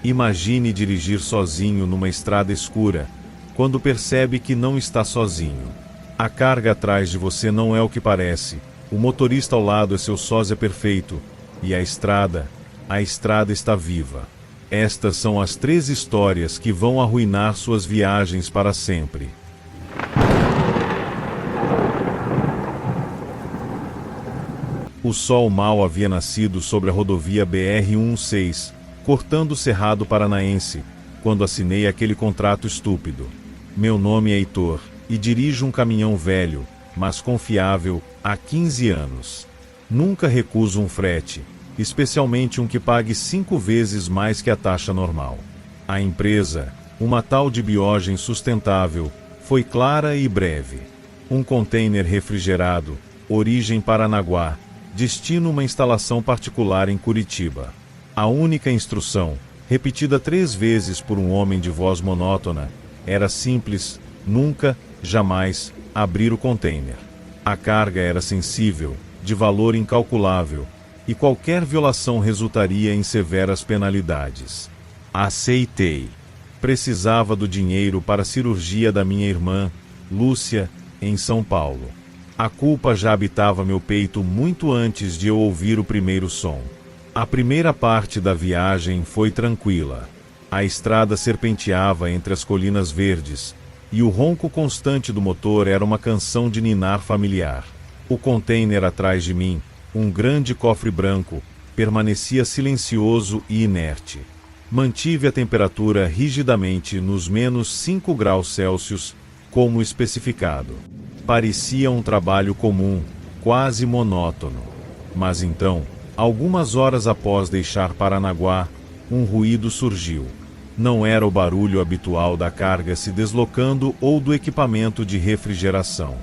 Imagine dirigir sozinho numa estrada escura, quando percebe que não está sozinho. A carga atrás de você não é o que parece, o motorista ao lado é seu sósia perfeito, e a estrada está viva. Estas são as 3 histórias que vão arruinar suas viagens para sempre. O sol mal havia nascido sobre a rodovia BR-116, cortando o Cerrado Paranaense, quando assinei aquele contrato estúpido. Meu nome é Heitor, e dirijo um caminhão velho, mas confiável, há 15 anos. Nunca recuso um frete, especialmente um que pague 5 vezes mais que a taxa normal. A empresa, uma tal de Biogen Sustentável, foi clara e breve. Um container refrigerado, origem Paranaguá, destino uma instalação particular em Curitiba. A única instrução, repetida 3 vezes por um homem de voz monótona, era simples: nunca, jamais, abrir o container. A carga era sensível, de valor incalculável, e qualquer violação resultaria em severas penalidades. Aceitei. Precisava do dinheiro para a cirurgia da minha irmã, Lúcia, em São Paulo. A culpa já habitava meu peito muito antes de eu ouvir o primeiro som. A primeira parte da viagem foi tranquila. A estrada serpenteava entre as colinas verdes, e o ronco constante do motor era uma canção de ninar familiar. O container atrás de mim, um grande cofre branco, permanecia silencioso e inerte. Mantive a temperatura rigidamente nos -5 graus Celsius, como especificado. Parecia um trabalho comum, quase monótono. Mas então, algumas horas após deixar Paranaguá, um ruído surgiu. Não era o barulho habitual da carga se deslocando ou do equipamento de refrigeração.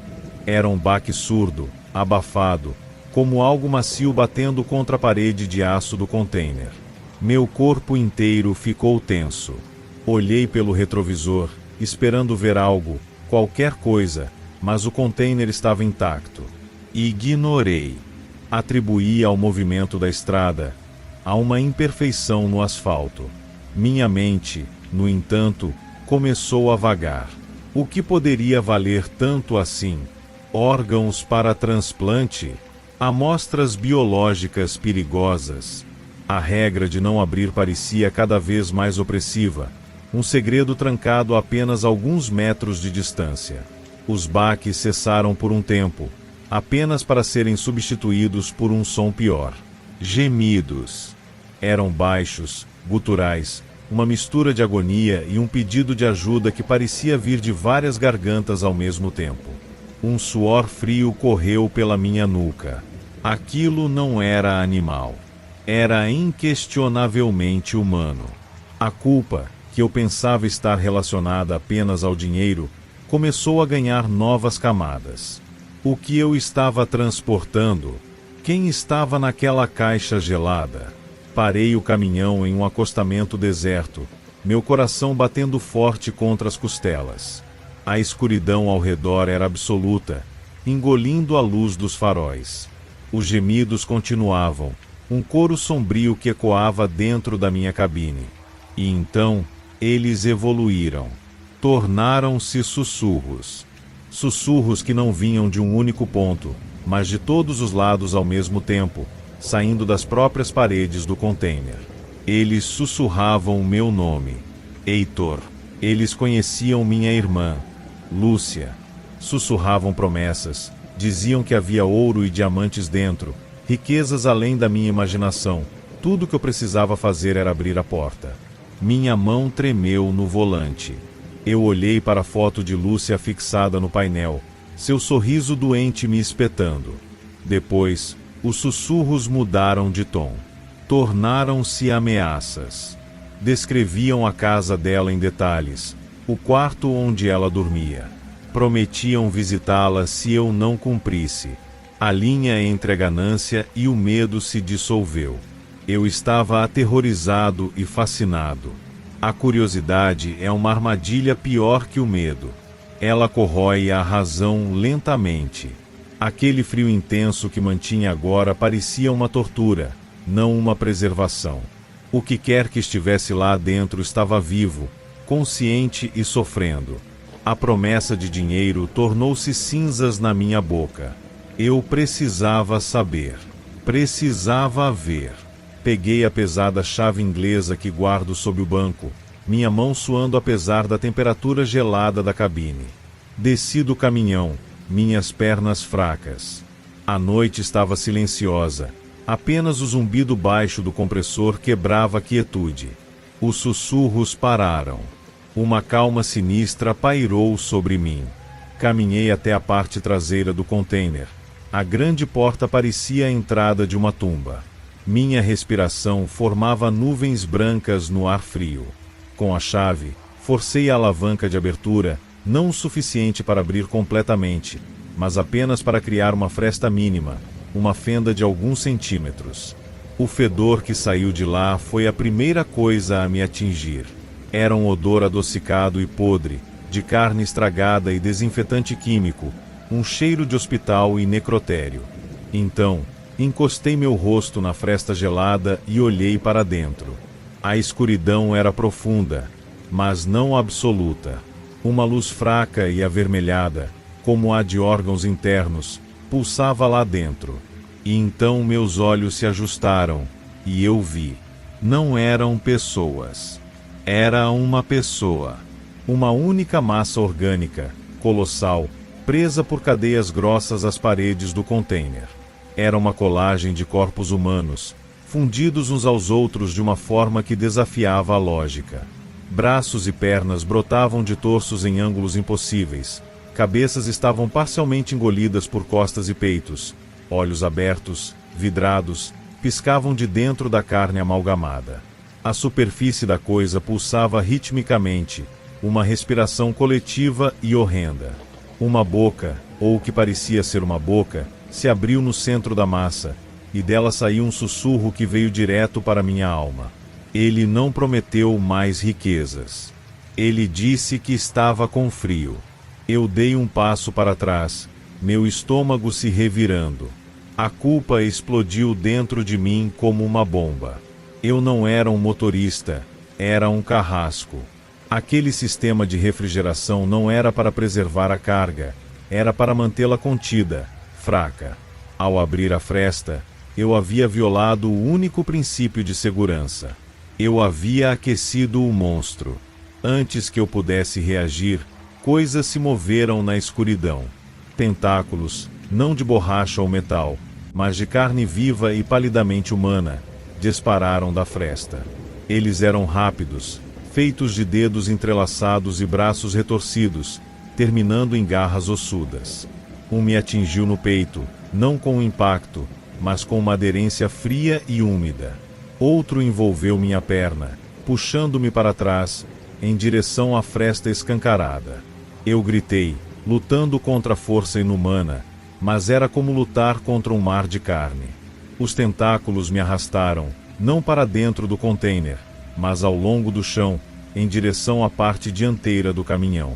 Era um baque surdo, abafado, como algo macio batendo contra a parede de aço do container. Meu corpo inteiro ficou tenso. Olhei pelo retrovisor, esperando ver algo, qualquer coisa, mas o container estava intacto. Ignorei. Atribuí ao movimento da estrada, a uma imperfeição no asfalto. Minha mente, no entanto, começou a vagar. O que poderia valer tanto assim? Órgãos para transplante? Amostras biológicas perigosas? A regra de não abrir parecia cada vez mais opressiva, um segredo trancado a apenas alguns metros de distância. Os baques cessaram por um tempo, apenas para serem substituídos por um som pior. Gemidos. Eram baixos, guturais, uma mistura de agonia e um pedido de ajuda que parecia vir de várias gargantas ao mesmo tempo. Um suor frio correu pela minha nuca. Aquilo não era animal. Era inquestionavelmente humano. A culpa, que eu pensava estar relacionada apenas ao dinheiro, começou a ganhar novas camadas. O que eu estava transportando? Quem estava naquela caixa gelada? Parei o caminhão em um acostamento deserto, meu coração batendo forte contra as costelas. A escuridão ao redor era absoluta, engolindo a luz dos faróis. Os gemidos continuavam, um coro sombrio que ecoava dentro da minha cabine. E então, eles evoluíram. Tornaram-se sussurros. Sussurros que não vinham de um único ponto, mas de todos os lados ao mesmo tempo, saindo das próprias paredes do container. Eles sussurravam meu nome, Heitor. Eles conheciam minha irmã, Lúcia. Sussurravam promessas, diziam que havia ouro e diamantes dentro, riquezas além da minha imaginação. Tudo o que eu precisava fazer era abrir a porta. Minha mão tremeu no volante. Eu olhei para a foto de Lúcia fixada no painel, seu sorriso doente me espetando. Depois, os sussurros mudaram de tom. Tornaram-se ameaças. Descreviam a casa dela em detalhes, o quarto onde ela dormia. Prometiam visitá-la se eu não cumprisse. A linha entre a ganância e o medo se dissolveu. Eu estava aterrorizado e fascinado. A curiosidade é uma armadilha pior que o medo. Ela corrói a razão lentamente. Aquele frio intenso que mantinha agora parecia uma tortura, não uma preservação. O que quer que estivesse lá dentro estava vivo, consciente e sofrendo. A promessa de dinheiro tornou-se cinzas na minha boca. Eu precisava saber. Precisava ver. Peguei a pesada chave inglesa que guardo sob o banco, minha mão suando apesar da temperatura gelada da cabine. Desci do caminhão, minhas pernas fracas. A noite estava silenciosa. Apenas o zumbido baixo do compressor quebrava a quietude. Os sussurros pararam. Uma calma sinistra pairou sobre mim. Caminhei até a parte traseira do container. A grande porta parecia a entrada de uma tumba. Minha respiração formava nuvens brancas no ar frio. Com a chave, forcei a alavanca de abertura, não o suficiente para abrir completamente, mas apenas para criar uma fresta mínima, uma fenda de alguns centímetros. O fedor que saiu de lá foi a primeira coisa a me atingir. Era um odor adocicado e podre, de carne estragada e desinfetante químico, um cheiro de hospital e necrotério. Então, encostei meu rosto na fresta gelada e olhei para dentro. A escuridão era profunda, mas não absoluta. Uma luz fraca e avermelhada, como a de órgãos internos, pulsava lá dentro. E então meus olhos se ajustaram, e eu vi. Não eram pessoas. Era uma pessoa. Uma única massa orgânica, colossal, presa por cadeias grossas às paredes do container. Era uma colagem de corpos humanos, fundidos uns aos outros de uma forma que desafiava a lógica. Braços e pernas brotavam de torsos em ângulos impossíveis. Cabeças estavam parcialmente engolidas por costas e peitos. Olhos abertos, vidrados, piscavam de dentro da carne amalgamada. A superfície da coisa pulsava ritmicamente, uma respiração coletiva e horrenda. Uma boca, ou o que parecia ser uma boca, se abriu no centro da massa, e dela saiu um sussurro que veio direto para minha alma. Ele não prometeu mais riquezas. Ele disse que estava com frio. Eu dei um passo para trás, meu estômago se revirando. A culpa explodiu dentro de mim como uma bomba. Eu não era um motorista, era um carrasco. Aquele sistema de refrigeração não era para preservar a carga, era para mantê-la contida, fraca. Ao abrir a fresta, eu havia violado o único princípio de segurança. Eu havia aquecido o monstro. Antes que eu pudesse reagir, coisas se moveram na escuridão. Tentáculos, não de borracha ou metal, mas de carne viva e palidamente humana, dispararam da fresta. Eles eram rápidos, feitos de dedos entrelaçados e braços retorcidos, terminando em garras ossudas. Um me atingiu no peito, não com um impacto, mas com uma aderência fria e úmida. Outro envolveu minha perna, puxando-me para trás, em direção à fresta escancarada. Eu gritei, lutando contra a força inumana, mas era como lutar contra um mar de carne. Os tentáculos me arrastaram, não para dentro do container, mas ao longo do chão, em direção à parte dianteira do caminhão.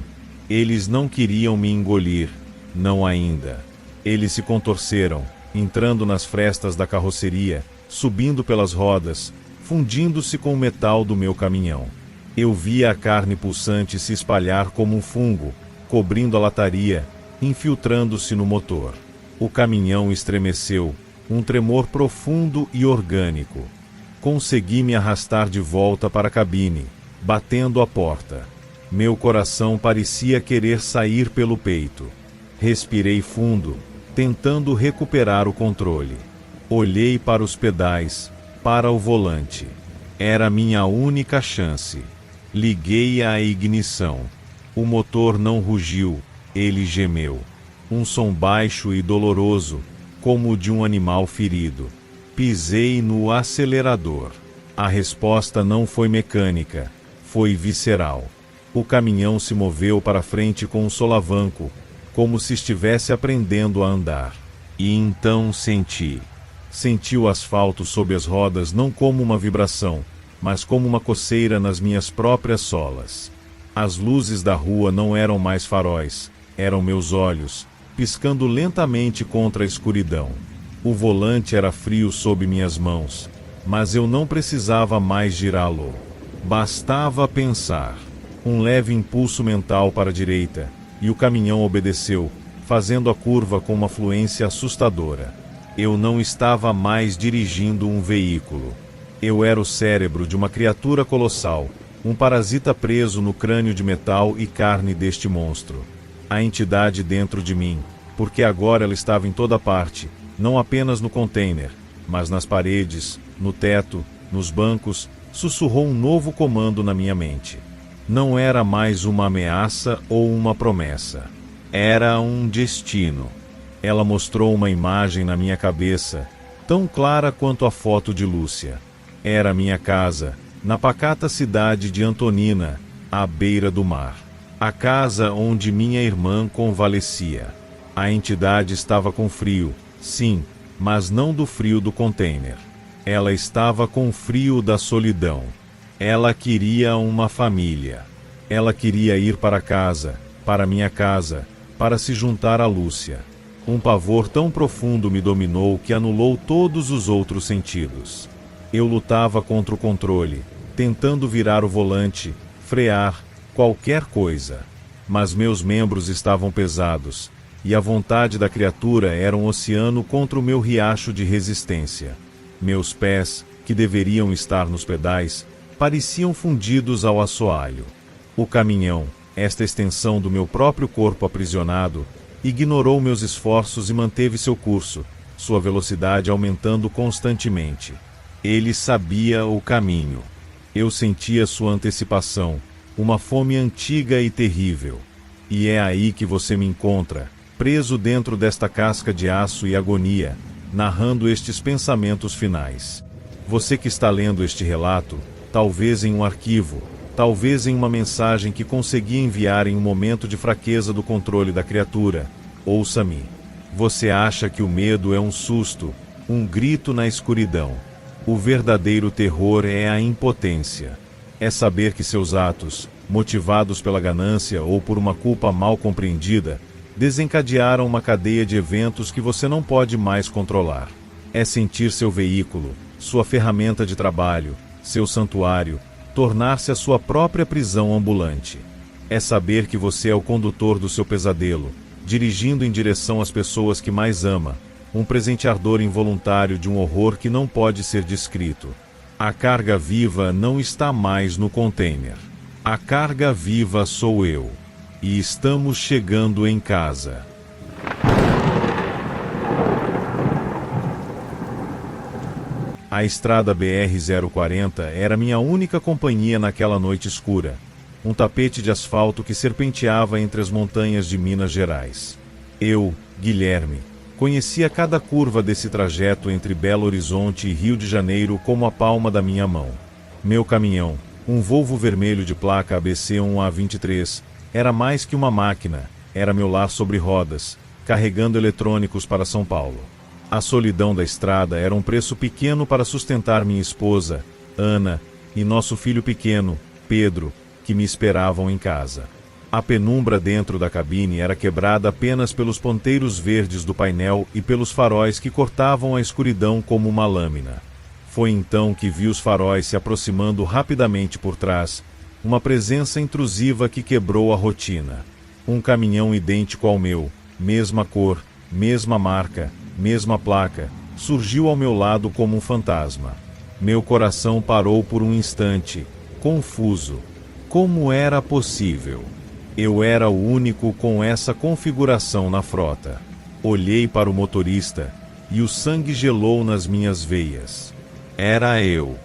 Eles não queriam me engolir, não ainda. Eles se contorceram, entrando nas frestas da carroceria, subindo pelas rodas, fundindo-se com o metal do meu caminhão. Eu via a carne pulsante se espalhar como um fungo, cobrindo a lataria, infiltrando-se no motor. O caminhão estremeceu, um tremor profundo e orgânico. Consegui me arrastar de volta para a cabine, batendo a porta. Meu coração parecia querer sair pelo peito. Respirei fundo, tentando recuperar o controle. Olhei para os pedais, para o volante. Era minha única chance. Liguei a ignição. O motor não rugiu, ele gemeu. Um som baixo e doloroso, como o de um animal ferido. Pisei no acelerador. A resposta não foi mecânica, foi visceral. O caminhão se moveu para frente com um solavanco, como se estivesse aprendendo a andar. E então senti. Senti o asfalto sob as rodas não como uma vibração, mas como uma coceira nas minhas próprias solas. As luzes da rua não eram mais faróis, eram meus olhos, piscando lentamente contra a escuridão. O volante era frio sob minhas mãos. mas eu não precisava mais girá-lo. Bastava pensar. Um leve impulso mental para a direita, e o caminhão obedeceu, fazendo a curva com uma fluência assustadora. Eu não estava mais dirigindo um veículo. Eu era o cérebro de uma criatura colossal, um parasita preso no crânio de metal e carne deste monstro. A entidade dentro de mim, porque agora ela estava em toda parte, não apenas no container, mas nas paredes, no teto, nos bancos, sussurrou um novo comando na minha mente. Não era mais uma ameaça ou uma promessa. Era um destino. Ela mostrou uma imagem na minha cabeça, tão clara quanto a foto de Lúcia. Era minha casa, na pacata cidade de Antonina, à beira do mar. A casa onde minha irmã convalescia. A entidade estava com frio, sim, mas não do frio do container. Ela estava com frio da solidão. Ela queria uma família. Ela queria ir para casa, para minha casa, para se juntar a Lúcia. Um pavor tão profundo me dominou que anulou todos os outros sentidos. Eu lutava contra o controle, tentando virar o volante, frear, qualquer coisa. Mas meus membros estavam pesados, e a vontade da criatura era um oceano contra o meu riacho de resistência. Meus pés, que deveriam estar nos pedais, pareciam fundidos ao assoalho. O caminhão, esta extensão do meu próprio corpo aprisionado, ignorou meus esforços e manteve seu curso, sua velocidade aumentando constantemente. Ele sabia o caminho. Eu sentia sua antecipação, uma fome antiga e terrível. E é aí que você me encontra, preso dentro desta casca de aço e agonia, narrando estes pensamentos finais. Você que está lendo este relato, talvez em um arquivo, talvez em uma mensagem que consegui enviar em um momento de fraqueza do controle da criatura, ouça-me. Você acha que o medo é um susto, um grito na escuridão. O verdadeiro terror é a impotência. É saber que seus atos, motivados pela ganância ou por uma culpa mal compreendida, desencadearam uma cadeia de eventos que você não pode mais controlar. É sentir seu veículo, sua ferramenta de trabalho, seu santuário, tornar-se a sua própria prisão ambulante. É saber que você é o condutor do seu pesadelo, dirigindo em direção às pessoas que mais ama, um presenteador involuntário de um horror que não pode ser descrito. A carga viva não está mais no container. A carga viva sou eu. E estamos chegando em casa. A estrada BR-040 era minha única companhia naquela noite escura. Um tapete de asfalto que serpenteava entre as montanhas de Minas Gerais. Eu, Guilherme, conhecia cada curva desse trajeto entre Belo Horizonte e Rio de Janeiro como a palma da minha mão. Meu caminhão, um Volvo vermelho de placa ABC1A23, era mais que uma máquina, era meu lar sobre rodas, carregando eletrônicos para São Paulo. A solidão da estrada era um preço pequeno para sustentar minha esposa, Ana, e nosso filho pequeno, Pedro, que me esperavam em casa. A penumbra dentro da cabine era quebrada apenas pelos ponteiros verdes do painel e pelos faróis que cortavam a escuridão como uma lâmina. Foi então que vi os faróis se aproximando rapidamente por trás, uma presença intrusiva que quebrou a rotina. Um caminhão idêntico ao meu, mesma cor, mesma marca, mesma placa, surgiu ao meu lado como um fantasma. Meu coração parou por um instante, confuso. Como era possível? Eu era o único com essa configuração na frota. Olhei para o motorista, e o sangue gelou nas minhas veias. Era eu,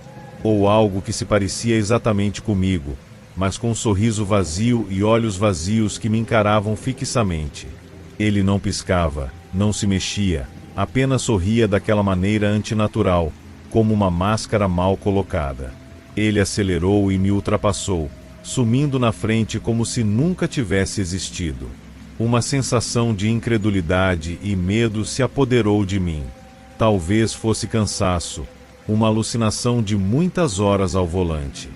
ou algo que se parecia exatamente comigo, mas com um sorriso vazio e olhos vazios que me encaravam fixamente. Ele não piscava, não se mexia, apenas sorria daquela maneira antinatural, como uma máscara mal colocada. Ele acelerou e me ultrapassou, sumindo na frente como se nunca tivesse existido. Uma sensação de incredulidade e medo se apoderou de mim. Talvez fosse cansaço, uma alucinação de muitas horas ao volante.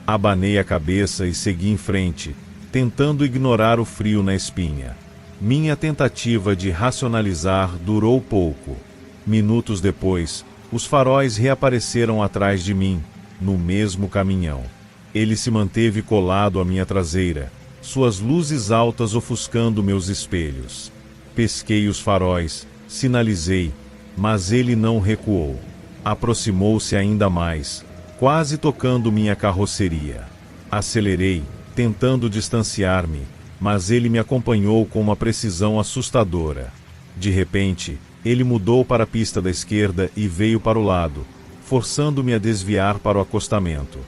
Abanei a cabeça e segui em frente, tentando ignorar o frio na espinha. Minha tentativa de racionalizar durou pouco. Minutos depois, Os faróis reapareceram atrás de mim, no mesmo caminhão. Ele se manteve colado à minha traseira, suas luzes altas ofuscando meus espelhos. Pesquei os faróis, sinalizei, mas ele não recuou. Aproximou-se ainda mais, quase tocando minha carroceria. Acelerei, tentando distanciar-me, mas ele me acompanhou com uma precisão assustadora. De repente, ele mudou para a pista da esquerda e veio para o lado, forçando-me a desviar para o acostamento.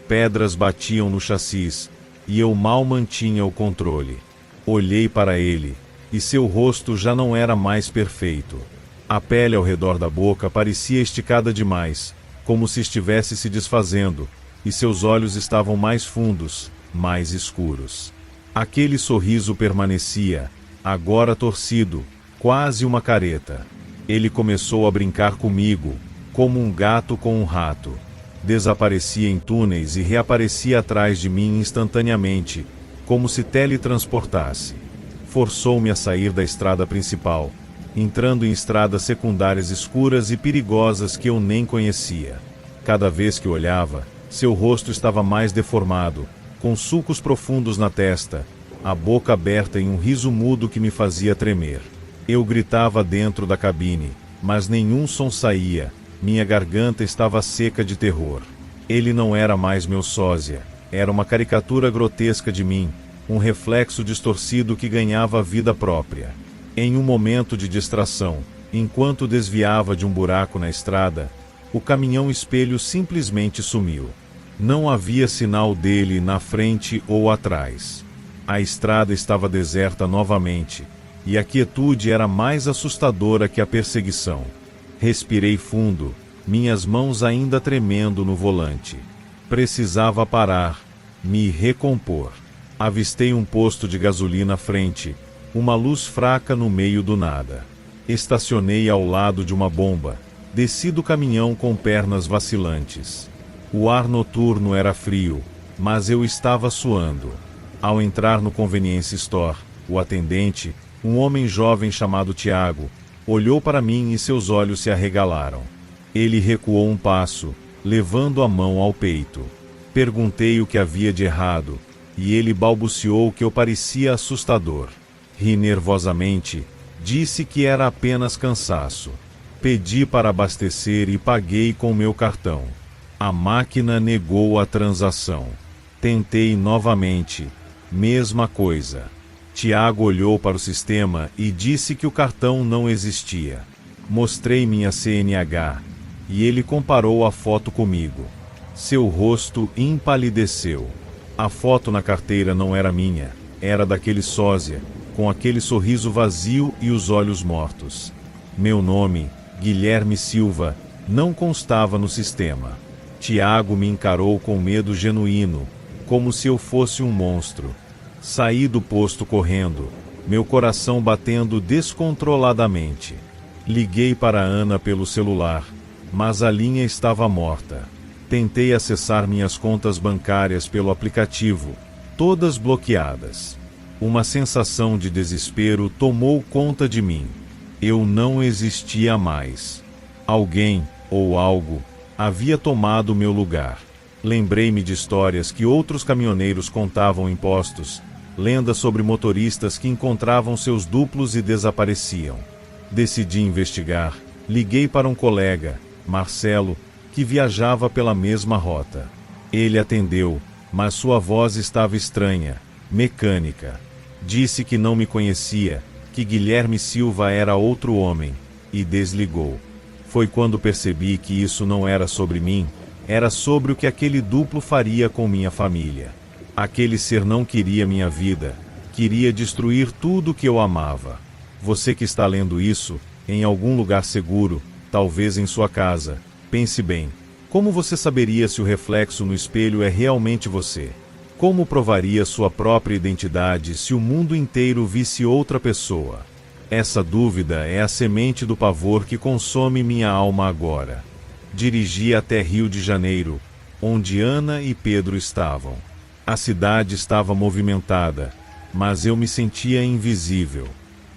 Pedras batiam no chassis, e eu mal mantinha o controle. Olhei para ele, e seu rosto já não era mais perfeito. A pele ao redor da boca parecia esticada demais, como se estivesse se desfazendo, e seus olhos estavam mais fundos, mais escuros. Aquele sorriso permanecia, agora torcido, quase uma careta. Ele começou a brincar comigo, como um gato com um rato. Desaparecia em túneis e reaparecia atrás de mim instantaneamente, como se teletransportasse. Forçou-me a sair da estrada principal, entrando em estradas secundárias escuras e perigosas que eu nem conhecia. Cada vez que olhava, seu rosto estava mais deformado, com sulcos profundos na testa, a boca aberta em um riso mudo que me fazia tremer. Eu gritava dentro da cabine, mas nenhum som saía, minha garganta estava seca de terror. Ele não era mais meu sósia, era uma caricatura grotesca de mim, um reflexo distorcido que ganhava vida própria. Em um momento de distração, enquanto desviava de um buraco na estrada, o caminhão-espelho simplesmente sumiu. Não havia sinal dele na frente ou atrás. A estrada estava deserta novamente, e a quietude era mais assustadora que a perseguição. Respirei fundo, minhas mãos ainda tremendo no volante. Precisava parar, me recompor. Avistei um posto de gasolina à frente, uma luz fraca no meio do nada. Estacionei ao lado de uma bomba, desci do caminhão com pernas vacilantes. O ar noturno era frio, mas eu estava suando. Ao entrar no Convenience Store, o atendente, um homem jovem chamado Tiago, olhou para mim e seus olhos se arregalaram. Ele recuou um passo, levando a mão ao peito. Perguntei o que havia de errado, e ele balbuciou que eu parecia assustador. Ri nervosamente, disse que era apenas cansaço. Pedi para abastecer e paguei com meu cartão. A máquina negou a transação. Tentei novamente, mesma coisa. Tiago olhou para o sistema e disse que o cartão não existia. Mostrei minha CNH, e ele comparou a foto comigo. Seu rosto empalideceu. A foto na carteira não era minha, era daquele sósia, com aquele sorriso vazio e os olhos mortos. Meu nome, Guilherme Silva, não constava no sistema. Tiago me encarou com medo genuíno, como se eu fosse um monstro. Saí do posto correndo, meu coração batendo descontroladamente. Liguei para Ana pelo celular, mas a linha estava morta. Tentei acessar minhas contas bancárias pelo aplicativo, todas bloqueadas. Uma sensação de desespero tomou conta de mim. Eu não existia mais. Alguém, ou algo, havia tomado meu lugar. Lembrei-me de histórias que outros caminhoneiros contavam em postos, lendas sobre motoristas que encontravam seus duplos e desapareciam. Decidi investigar. Liguei para um colega, Marcelo, que viajava pela mesma rota. Ele atendeu, mas sua voz estava estranha, mecânica. Disse que não me conhecia, que Guilherme Silva era outro homem, e desligou. Foi quando percebi que isso não era sobre mim, era sobre o que aquele duplo faria com minha família. Aquele ser não queria minha vida, queria destruir tudo que eu amava. Você que está lendo isso, em algum lugar seguro, talvez em sua casa, pense bem, como você saberia se o reflexo no espelho é realmente você? Como provaria sua própria identidade se o mundo inteiro visse outra pessoa? Essa dúvida é a semente do pavor que consome minha alma agora. Dirigi até Rio de Janeiro, onde Ana e Pedro estavam. A cidade estava movimentada, mas eu me sentia invisível.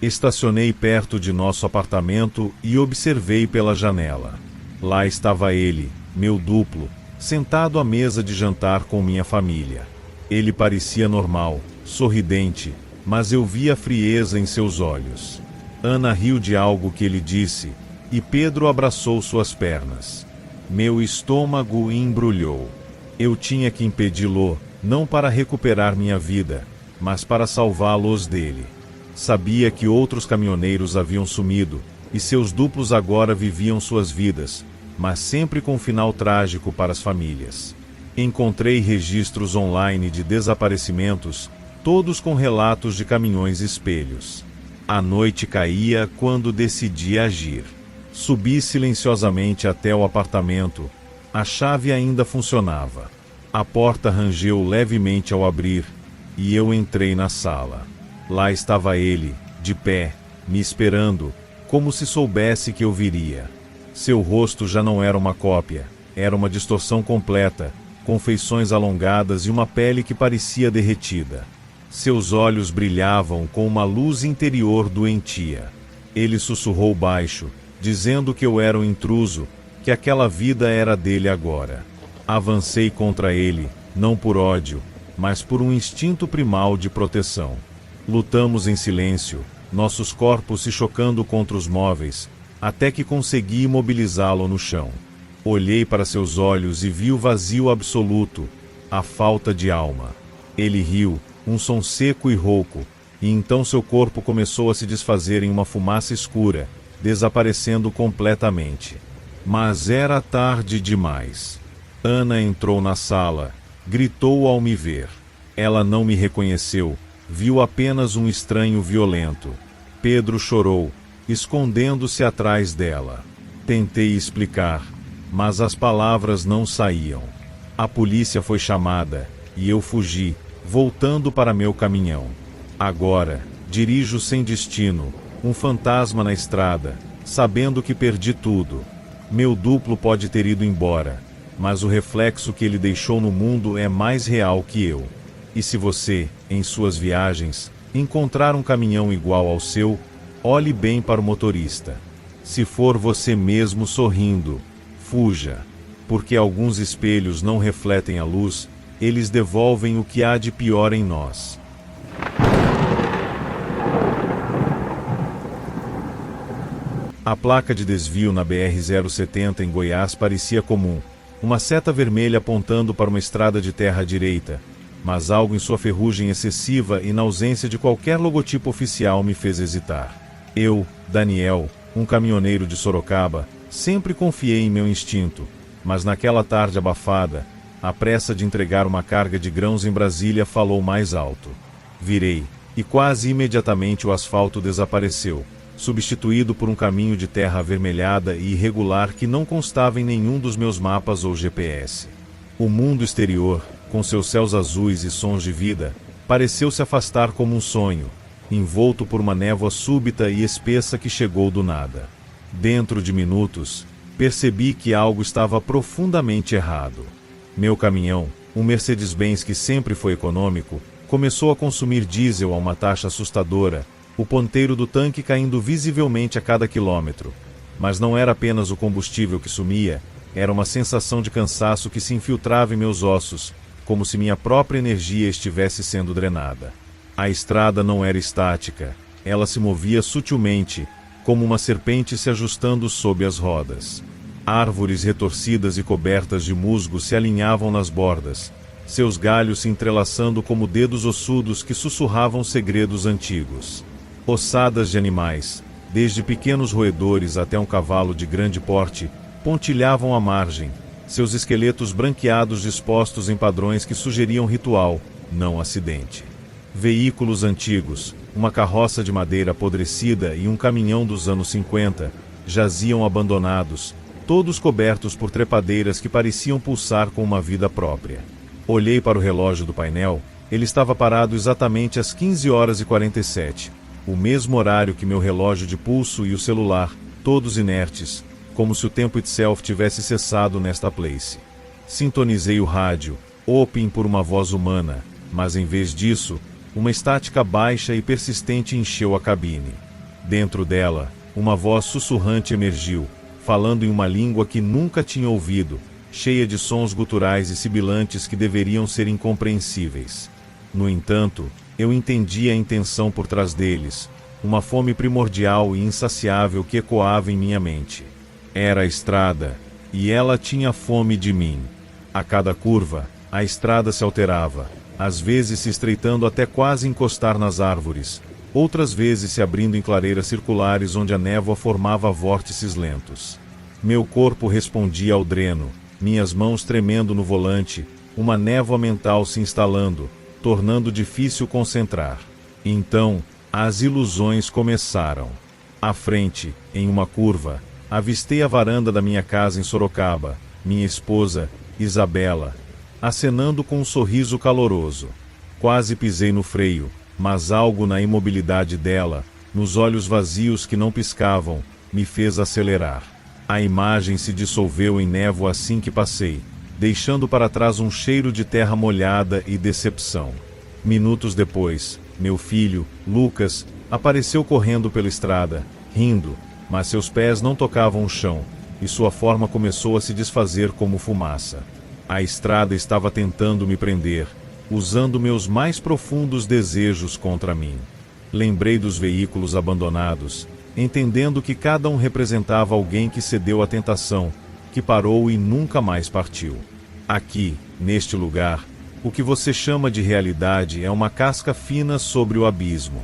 Estacionei perto de nosso apartamento e observei pela janela. Lá estava ele, meu duplo, sentado à mesa de jantar com minha família. Ele parecia normal, sorridente, mas eu via frieza em seus olhos. Ana riu de algo que ele disse, e Pedro abraçou suas pernas. Meu estômago embrulhou. Eu tinha que impedi-lo, não para recuperar minha vida, mas para salvá-los dele. Sabia que outros caminhoneiros haviam sumido, e seus duplos agora viviam suas vidas, mas sempre com um final trágico para as famílias. Encontrei registros online de desaparecimentos, todos com relatos de caminhões espelhos. A noite caía quando decidi agir. Subi silenciosamente até o apartamento. A chave ainda funcionava. A porta rangeu levemente ao abrir, e eu entrei na sala. Lá estava ele, de pé, me esperando, como se soubesse que eu viria. Seu rosto já não era uma cópia, era uma distorção completa, com feições alongadas e uma pele que parecia derretida. Seus olhos brilhavam com uma luz interior doentia. Ele sussurrou baixo, dizendo que eu era um intruso, que aquela vida era dele agora. Avancei contra ele, não por ódio, mas por um instinto primal de proteção. Lutamos em silêncio, nossos corpos se chocando contra os móveis, até que consegui imobilizá-lo no chão. Olhei para seus olhos e vi o vazio absoluto, a falta de alma. Ele riu, um som seco e rouco, e então seu corpo começou a se desfazer em uma fumaça escura, desaparecendo completamente. Mas era tarde demais. Ana entrou na sala, gritou ao me ver. Ela não me reconheceu, viu apenas um estranho violento. Pedro chorou, escondendo-se atrás dela. Tentei explicar, mas as palavras não saíam. A polícia foi chamada, e eu fugi, voltando para meu caminhão. Agora, dirijo sem destino, um fantasma na estrada, sabendo que perdi tudo. Meu duplo pode ter ido embora, mas o reflexo que ele deixou no mundo é mais real que eu. E se você, em suas viagens, encontrar um caminhão igual ao seu, olhe bem para o motorista. Se for você mesmo sorrindo, fuja, porque alguns espelhos não refletem a luz, eles devolvem o que há de pior em nós. A placa de desvio na BR-070 em Goiás parecia comum, uma seta vermelha apontando para uma estrada de terra à direita, mas algo em sua ferrugem excessiva e na ausência de qualquer logotipo oficial me fez hesitar. Eu, Daniel, um caminhoneiro de Sorocaba, sempre confiei em meu instinto, mas naquela tarde abafada, a pressa de entregar uma carga de grãos em Brasília falou mais alto. Virei, e quase imediatamente o asfalto desapareceu, substituído por um caminho de terra avermelhada e irregular que não constava em nenhum dos meus mapas ou GPS. O mundo exterior, com seus céus azuis e sons de vida, pareceu se afastar como um sonho, envolto por uma névoa súbita e espessa que chegou do nada. Dentro de minutos, percebi que algo estava profundamente errado. Meu caminhão, um Mercedes-Benz que sempre foi econômico, começou a consumir diesel a uma taxa assustadora, o ponteiro do tanque caindo visivelmente a cada quilômetro. Mas não era apenas o combustível que sumia, era uma sensação de cansaço que se infiltrava em meus ossos, como se minha própria energia estivesse sendo drenada. A estrada não era estática, ela se movia sutilmente, como uma serpente se ajustando sob as rodas. Árvores retorcidas e cobertas de musgo se alinhavam nas bordas, seus galhos se entrelaçando como dedos ossudos que sussurravam segredos antigos. Ossadas de animais, desde pequenos roedores até um cavalo de grande porte, pontilhavam a margem, seus esqueletos branqueados dispostos em padrões que sugeriam ritual, não acidente. Veículos antigos, uma carroça de madeira apodrecida e um caminhão dos anos 50, jaziam abandonados, todos cobertos por trepadeiras que pareciam pulsar com uma vida própria. Olhei para o relógio do painel, ele estava parado exatamente às 15h47, o mesmo horário que meu relógio de pulso e o celular, todos inertes, como se o tempo itself tivesse cessado nesta place. Sintonizei o rádio, open por uma voz humana, mas em vez disso, uma estática baixa e persistente encheu a cabine. Dentro dela, uma voz sussurrante emergiu, falando em uma língua que nunca tinha ouvido, cheia de sons guturais e sibilantes que deveriam ser incompreensíveis. No entanto, eu entendi a intenção por trás deles, uma fome primordial e insaciável que ecoava em minha mente. Era a estrada, e ela tinha fome de mim. A cada curva, a estrada se alterava, às vezes se estreitando até quase encostar nas árvores, outras vezes se abrindo em clareiras circulares onde a névoa formava vórtices lentos. Meu corpo respondia ao dreno, minhas mãos tremendo no volante, uma névoa mental se instalando, tornando difícil concentrar. Então, as ilusões começaram. À frente, em uma curva, avistei a varanda da minha casa em Sorocaba, minha esposa, Isabela, acenando com um sorriso caloroso. Quase pisei no freio, mas algo na imobilidade dela, nos olhos vazios que não piscavam, me fez acelerar. A imagem se dissolveu em névoa assim que passei, deixando para trás um cheiro de terra molhada e decepção. Minutos depois, meu filho, Lucas, apareceu correndo pela estrada, rindo, mas seus pés não tocavam o chão, e sua forma começou a se desfazer como fumaça. A estrada estava tentando me prender, usando meus mais profundos desejos contra mim. Lembrei dos veículos abandonados, entendendo que cada um representava alguém que cedeu à tentação, que parou e nunca mais partiu. Aqui, neste lugar, o que você chama de realidade é uma casca fina sobre o abismo.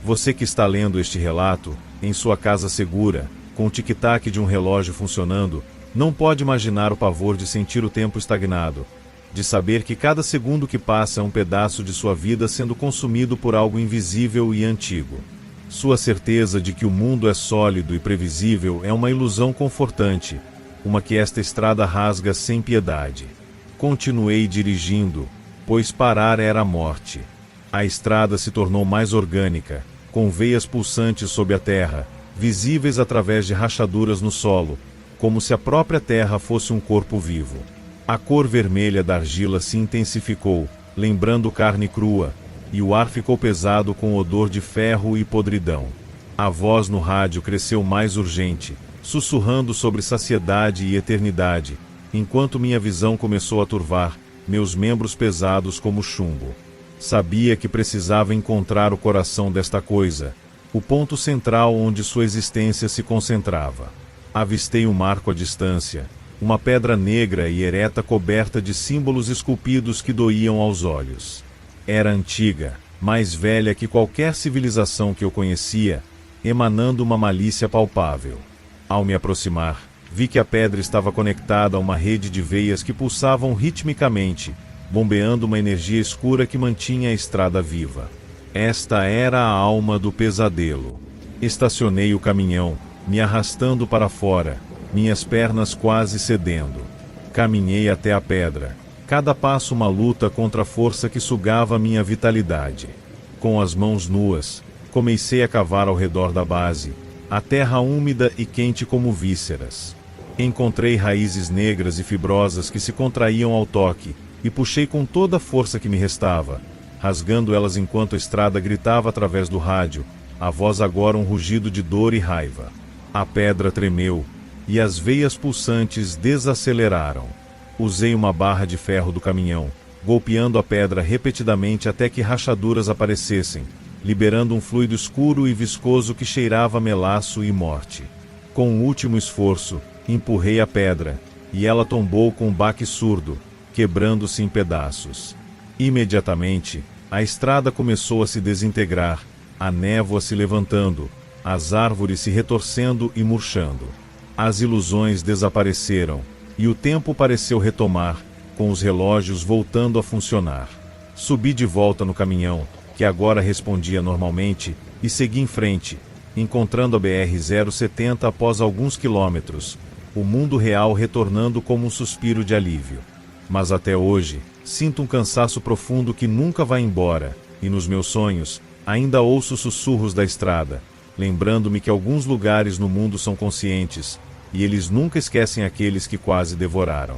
Você que está lendo este relato, em sua casa segura, com o tic-tac de um relógio funcionando, não pode imaginar o pavor de sentir o tempo estagnado, de saber que cada segundo que passa é um pedaço de sua vida sendo consumido por algo invisível e antigo. Sua certeza de que o mundo é sólido e previsível é uma ilusão confortante, uma que esta estrada rasga sem piedade. Continuei dirigindo, pois parar era a morte. A estrada se tornou mais orgânica, com veias pulsantes sob a terra, visíveis através de rachaduras no solo, como se a própria terra fosse um corpo vivo. A cor vermelha da argila se intensificou, lembrando carne crua, e o ar ficou pesado com odor de ferro e podridão. A voz no rádio cresceu mais urgente, sussurrando sobre saciedade e eternidade, enquanto minha visão começou a turvar, meus membros pesados como chumbo. Sabia que precisava encontrar o coração desta coisa, o ponto central onde sua existência se concentrava. Avistei um marco à distância, uma pedra negra e ereta coberta de símbolos esculpidos que doíam aos olhos. Era antiga, mais velha que qualquer civilização que eu conhecia, emanando uma malícia palpável. Ao me aproximar, vi que a pedra estava conectada a uma rede de veias que pulsavam ritmicamente, bombeando uma energia escura que mantinha a estrada viva. Esta era a alma do pesadelo. Estacionei o caminhão, me arrastando para fora, minhas pernas quase cedendo. Caminhei até a pedra, cada passo uma luta contra a força que sugava minha vitalidade. Com as mãos nuas, comecei a cavar ao redor da base, a terra úmida e quente como vísceras. Encontrei raízes negras e fibrosas que se contraíam ao toque, e puxei com toda a força que me restava, rasgando elas enquanto a estrada gritava através do rádio, a voz agora um rugido de dor e raiva. A pedra tremeu, e as veias pulsantes desaceleraram. Usei uma barra de ferro do caminhão, golpeando a pedra repetidamente até que rachaduras aparecessem, liberando um fluido escuro e viscoso que cheirava a melaço e morte. Com um último esforço, empurrei a pedra, e ela tombou com um baque surdo, quebrando-se em pedaços. Imediatamente, a estrada começou a se desintegrar, a névoa se levantando, as árvores se retorcendo e murchando. As ilusões desapareceram, e o tempo pareceu retomar, com os relógios voltando a funcionar. Subi de volta no caminhão, que agora respondia normalmente, e segui em frente, encontrando a BR-070 após alguns quilômetros, o mundo real retornando como um suspiro de alívio. Mas até hoje, sinto um cansaço profundo que nunca vai embora, e nos meus sonhos, ainda ouço sussurros da estrada, lembrando-me que alguns lugares no mundo são conscientes, e eles nunca esquecem aqueles que quase devoraram.